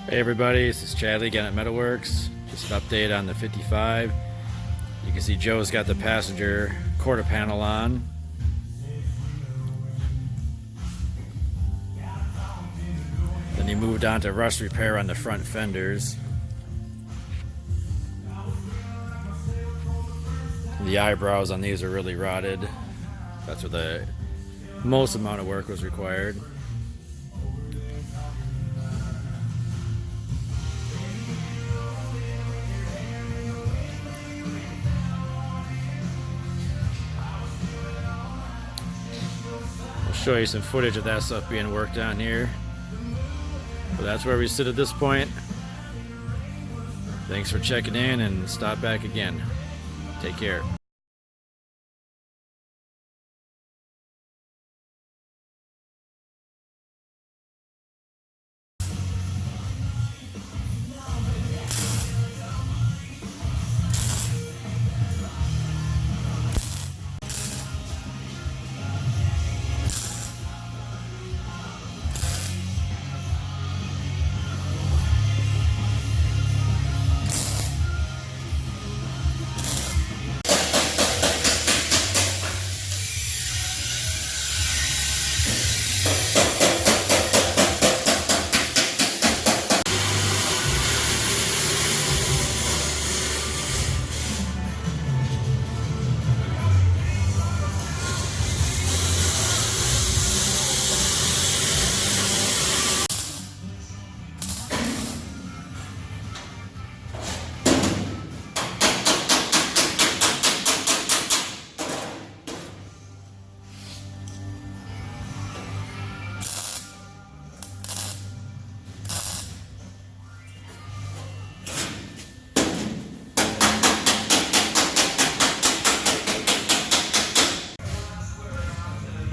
Hey everybody, this is Chadley again at MetalWorks. Just an update on the 55. You can see Joe's got the passenger quarter panel on. Then he moved on to rust repair on the front fenders. The eyebrows on these are really rotted. That's where the most amount of work was required. I'll show you some footage of that stuff being worked on here. But that's where we sit at this point. Thanks for checking in and stop back again. Take care.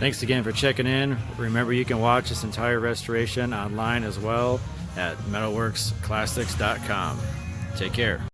Thanks again for checking in. Remember, you can watch this entire restoration online as well at metalworksclassics.com. Take care.